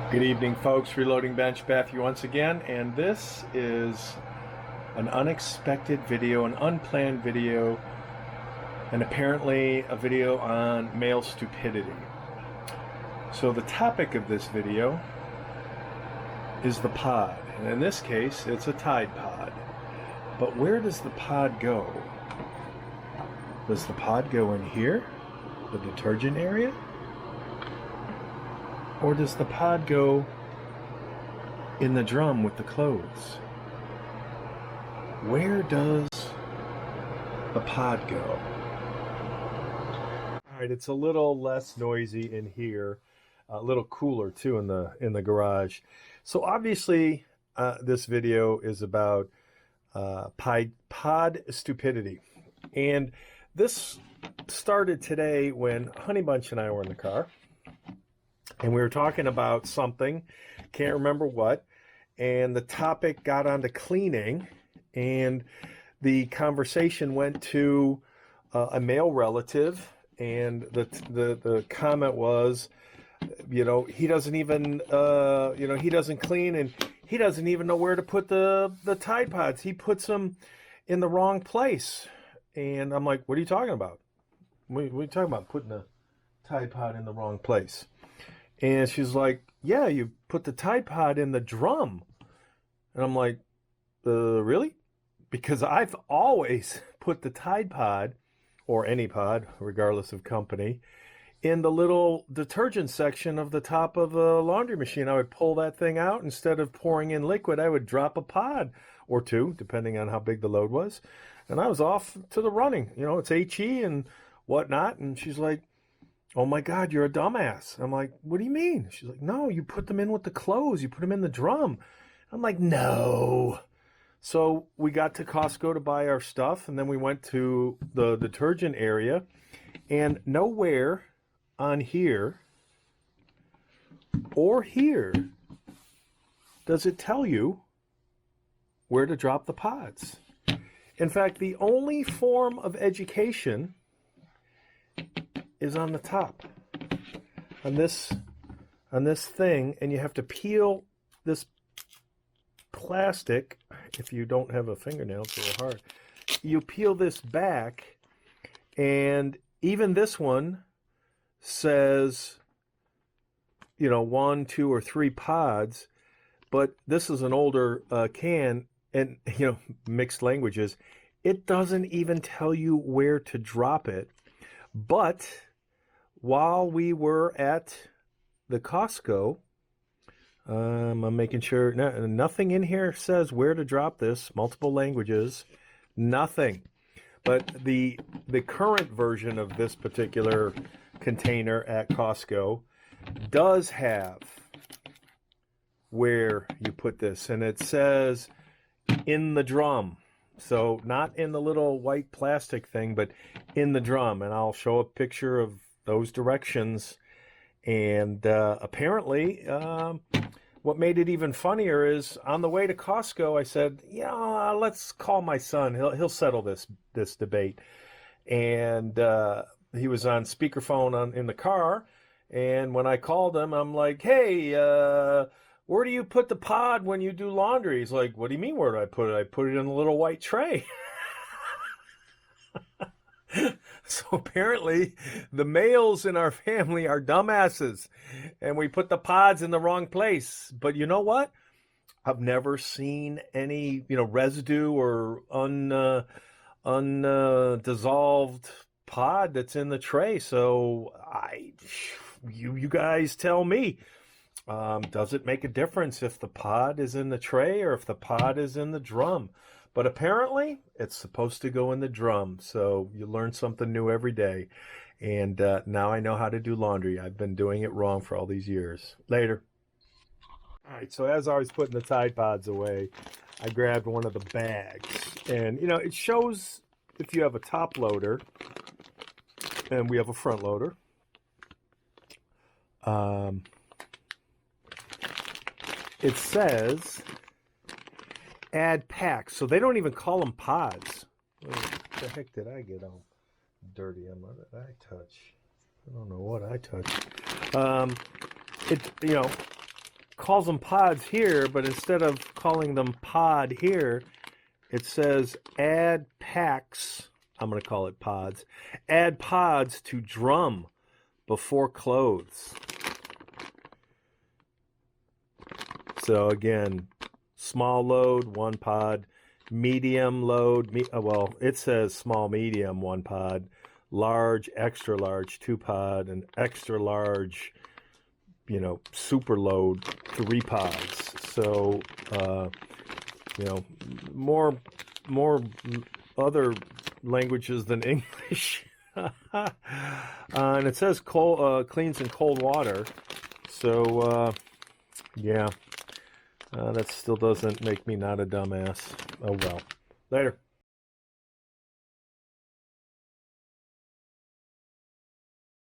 Good evening, folks. Reloading Bench back you once again, and this is an unexpected video, an unplanned video, and apparently a video on male stupidity. So the topic of this video is the pod, and in this case it's a Tide Pod. But where does the pod go? Does the pod go in here, the detergent area? Or does the pod go in the drum with the clothes? Where does the pod go? All right, it's a little less noisy in here, a little cooler too in the garage. So obviously, this video is about pod stupidity, and this started today when Honey Bunch and I were in the car. And we were talking about something, can't remember what, and the topic got onto cleaning, and the conversation went to a male relative, and the comment was, he doesn't even, he doesn't clean, and he doesn't even know where to put the Tide Pods. He puts them in the wrong place. And I'm like, what are you talking about? What are you talking about, putting a Tide Pod in the wrong place? And she's like, yeah, you put the Tide Pod in the drum. And I'm like, really? Because I've always put the Tide Pod, or any pod, regardless of company, in the little detergent section of the top of the laundry machine. I would pull that thing out. Instead of pouring in liquid, I would drop a pod or two, depending on how big the load was. And I was off to the running. It's HE and whatnot. And she's like, oh my God, you're a dumbass. I'm like, what do you mean? She's like, no, you put them in with the clothes. You put them in the drum. I'm like, no. So we got to Costco to buy our stuff, and then we went to the detergent area, and nowhere on here or here does it tell you where to drop the pods. In fact, the only form of education is on the top, on this thing, and you have to peel this plastic. If you don't have a fingernail, it's a little hard. You peel this back, and even this one says 1, 2, or 3 pods, but this is an older can, and mixed languages, it doesn't even tell you where to drop it. But while we were at the Costco, I'm making sure nothing in here says where to drop this. Multiple languages, nothing. But the current version of this particular container at Costco does have where you put this, and it says in the drum. So not in the little white plastic thing, but in the drum. And I'll show a picture of those directions. And apparently, what made it even funnier is on the way to Costco, I said, let's call my son. He'll settle this debate. And he was on speakerphone in the car. And when I called him, I'm like, hey, where do you put the pod when you do laundry? He's like, what do you mean, where do I put it? I put it in a little white tray. So apparently the males in our family are dumbasses, and we put the pods in the wrong place. But you know what? I've never seen any, residue or undissolved pod that's in the tray. So you guys tell me. Does it make a difference if the pod is in the tray or if the pod is in the drum? But apparently, it's supposed to go in the drum. So you learn something new every day. And now I know how to do laundry. I've been doing it wrong for all these years. Later. All right, so as I was putting the Tide Pods away, I grabbed one of the bags. And, it shows if you have a top loader, and we have a front loader. It says add packs. So they don't even call them pods. What the heck did I get all dirty on? What did I touch? I don't know what I touched. calls them pods here, but instead of calling them pod here, it says add packs. I'm going to call it pods. Add pods to drum before clothes. So again, small load, 1 pod. Medium load, well, it says small, medium, 1 pod. Large, extra large, 2 pod. And extra large, super load, 3 pods. So, more other languages than English. And it says cleans in cold water. So, yeah. That still doesn't make me not a dumbass. Oh well. Later.